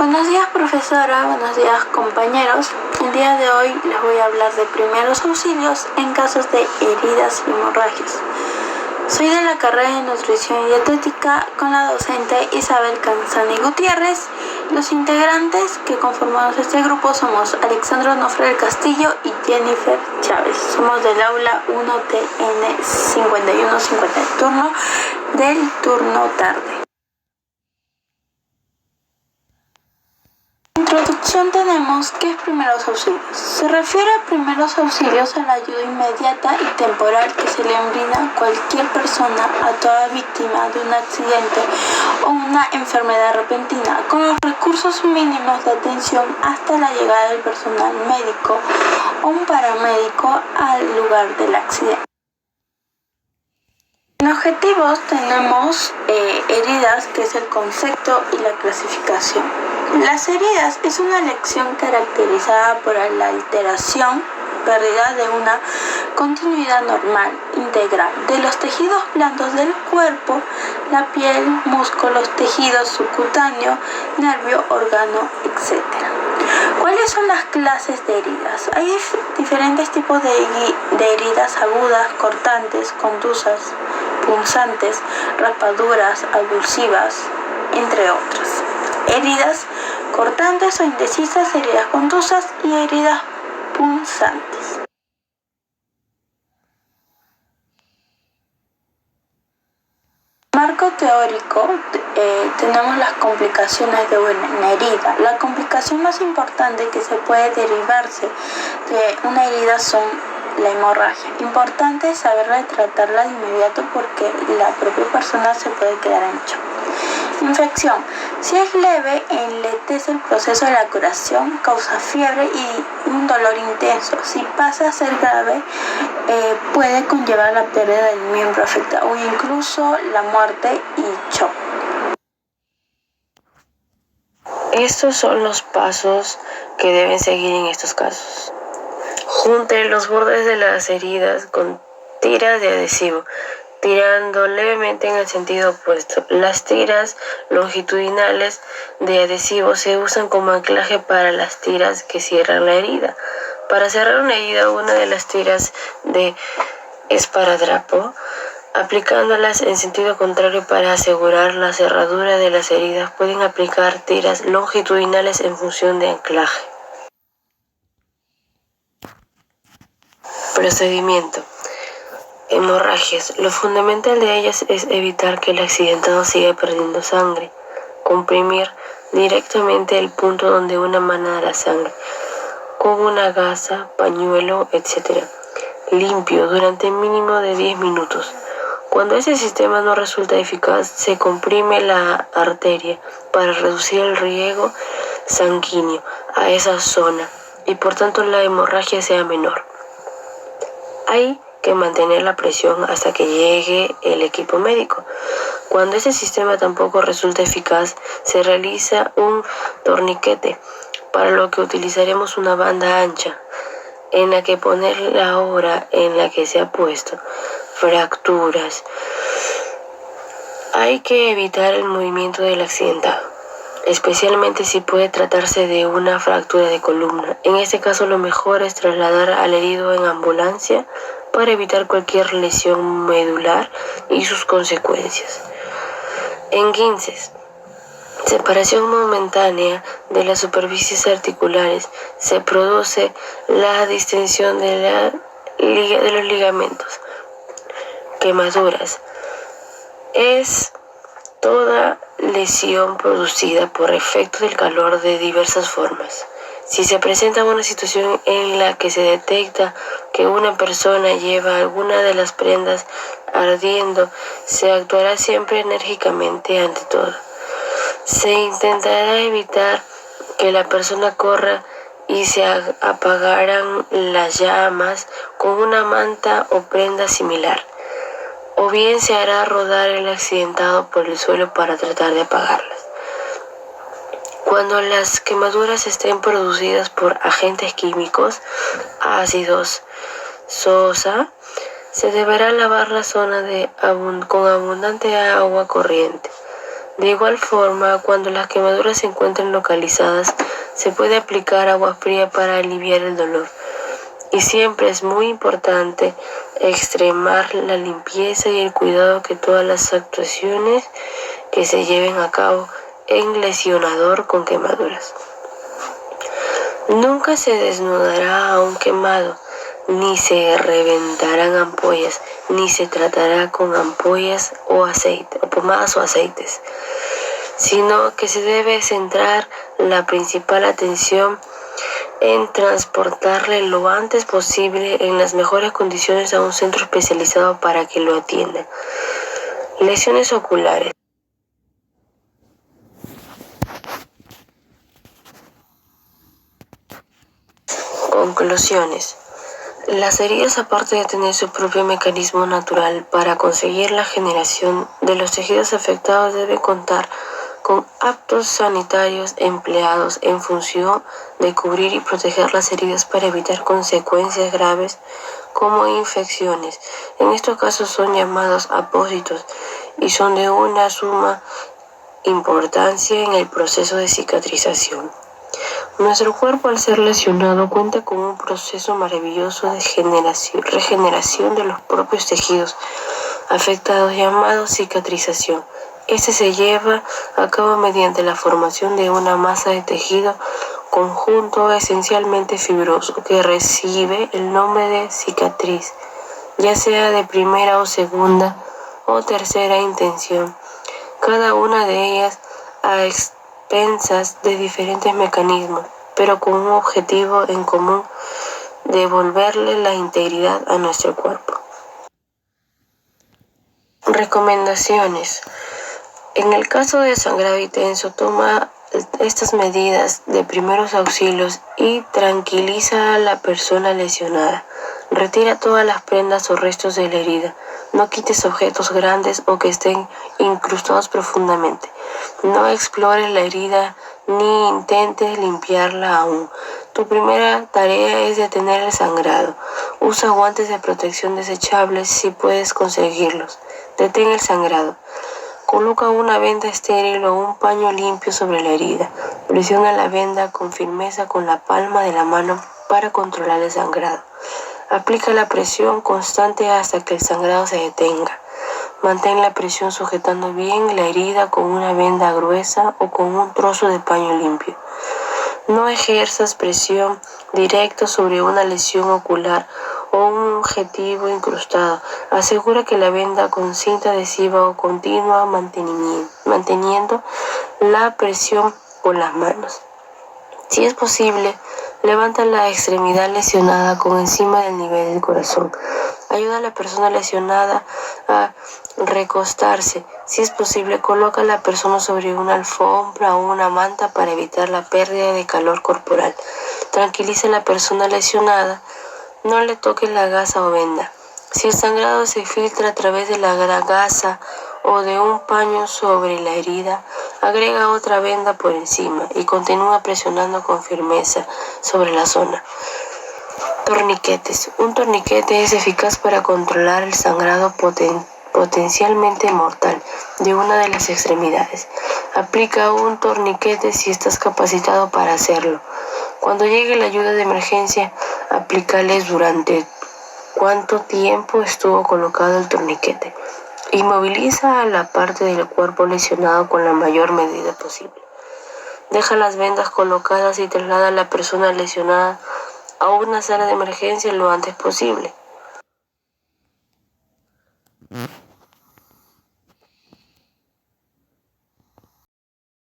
Buenos días, profesora, buenos días, compañeros. El día de hoy les voy a hablar de primeros auxilios en casos de heridas y hemorragias. Soy de la carrera de Nutrición y Dietética con la docente Isabel Canzani Gutiérrez. Los integrantes que conformamos este grupo somos Alexandro Nofre del Castillo y Jennifer Chávez. Somos del aula 1TN 5150 del turno tarde. Introducción tenemos ¿qué es primeros auxilios? Se refiere a primeros auxilios a la ayuda inmediata y temporal que se le brinda a cualquier persona, a toda víctima de un accidente o una enfermedad repentina, con los recursos mínimos de atención hasta la llegada del personal médico o un paramédico al lugar del accidente. En objetivos tenemos heridas, que es el concepto y la clasificación. Las heridas es una lesión caracterizada por la alteración, pérdida de una continuidad normal, integral, de los tejidos blandos del cuerpo, la piel, músculos, tejidos subcutáneo, nervio, órgano, etc. ¿Cuáles son las clases de heridas? Hay diferentes tipos de heridas agudas, cortantes, contusas, punzantes, raspaduras, avulsivas, entre otras. Heridas cortantes o indecisas, heridas contusas y heridas punzantes. Marco teórico, tenemos las complicaciones de una herida. La complicación más importante que se puede derivarse de una herida son la hemorragia. Importante saberla y tratarla de inmediato porque la propia persona se puede quedar en shock. Infección. Si es leve, enlentece el proceso de la curación, causa fiebre y un dolor intenso. Si pasa a ser grave, puede conllevar la pérdida del miembro afectado o incluso la muerte y shock. Estos son los pasos que deben seguir en estos casos. Junte los bordes de las heridas con tiras de adhesivo, tirando levemente en el sentido opuesto. Las tiras longitudinales de adhesivo se usan como anclaje para las tiras que cierran la herida. Para cerrar una herida, una de las tiras de esparadrapo, aplicándolas en sentido contrario para asegurar la cerradura de las heridas, pueden aplicar tiras longitudinales en función de anclaje. Procedimiento. Hemorragias. Lo fundamental de ellas es evitar que el accidentado siga perdiendo sangre. Comprimir directamente el punto donde una emana la sangre, con una gasa, pañuelo, etc. Limpio durante mínimo de 10 minutos. Cuando ese sistema no resulta eficaz, se comprime la arteria para reducir el riego sanguíneo a esa zona y por tanto la hemorragia sea menor. Hay que mantener la presión hasta que llegue el equipo médico. Cuando ese sistema tampoco resulta eficaz, se realiza un torniquete, para lo que utilizaremos una banda ancha, en la que poner la hora en la que se ha puesto. Fracturas. Hay que evitar el movimiento del accidentado, especialmente si puede tratarse de una fractura de columna. En este caso, lo mejor es trasladar al herido en ambulancia para evitar cualquier lesión medular y sus consecuencias. En 15. Separación momentánea de las superficies articulares. Se produce la distensión de los ligamentos. Quemaduras. Es toda lesión producida por efecto del calor de diversas formas. Si se presenta una situación en la que se detecta que una persona lleva alguna de las prendas ardiendo, se actuará siempre enérgicamente ante todo. Se intentará evitar que la persona corra y se apagaran las llamas con una manta o prenda similar, o bien se hará rodar el accidentado por el suelo para tratar de apagarlas. Cuando las quemaduras estén producidas por agentes químicos, ácidos, sosa, se deberá lavar la zona con abundante agua corriente. De igual forma, cuando las quemaduras se encuentran localizadas, se puede aplicar agua fría para aliviar el dolor. Y siempre es muy importante extremar la limpieza y el cuidado que todas las actuaciones que se lleven a cabo en lesionador con quemaduras. Nunca se desnudará a un quemado, ni se reventarán ampollas, ni se tratará con ampollas o aceite, o pomadas o aceites, sino que se debe centrar la principal atención en transportarle lo antes posible en las mejores condiciones a un centro especializado para que lo atienda. Lesiones oculares. Conclusiones. Las heridas, aparte de tener su propio mecanismo natural para conseguir la generación de los tejidos afectados, deben contar con actos sanitarios empleados en función de cubrir y proteger las heridas para evitar consecuencias graves como infecciones. En estos casos son llamados apósitos y son de una suma importancia en el proceso de cicatrización. Nuestro cuerpo, al ser lesionado, cuenta con un proceso maravilloso de regeneración de los propios tejidos afectados llamado cicatrización. Este se lleva a cabo mediante la formación de una masa de tejido conjunto esencialmente fibroso que recibe el nombre de cicatriz, ya sea de primera o segunda o tercera intención, cada una de ellas a expensas de diferentes mecanismos, pero con un objetivo en común: devolverle la integridad a nuestro cuerpo. Recomendaciones. En el caso de sangrado intenso, toma estas medidas de primeros auxilios y tranquiliza a la persona lesionada. Retira todas las prendas o restos de la herida. No quites objetos grandes o que estén incrustados profundamente. No explores la herida ni intentes limpiarla aún. Tu primera tarea es detener el sangrado. Usa guantes de protección desechables si puedes conseguirlos. Detén el sangrado. Coloca una venda estéril o un paño limpio sobre la herida. Presiona la venda con firmeza con la palma de la mano para controlar el sangrado. Aplica la presión constante hasta que el sangrado se detenga. Mantén la presión sujetando bien la herida con una venda gruesa o con un trozo de paño limpio. No ejerzas presión directa sobre una lesión ocular o un objetivo incrustado. Asegura que la venda con cinta adhesiva o continua manteniendo la presión con las manos. Si es posible, levanta la extremidad lesionada con encima del nivel del corazón. Ayuda a la persona lesionada a recostarse. Si es posible, coloca a la persona sobre una alfombra o una manta para evitar la pérdida de calor corporal. Tranquiliza a la persona lesionada. No le toques la gasa o venda. Si el sangrado se filtra a través de la gasa o de un paño sobre la herida, agrega otra venda por encima y continúa presionando con firmeza sobre la zona. Torniquetes. Un torniquete es eficaz para controlar el sangrado potencialmente mortal de una de las extremidades. Aplica un torniquete si estás capacitado para hacerlo. Cuando llegue la ayuda de emergencia, aplícales durante cuánto tiempo estuvo colocado el torniquete. Inmoviliza a la parte del cuerpo lesionado con la mayor medida posible. Deja las vendas colocadas y traslada a la persona lesionada a una sala de emergencia lo antes posible.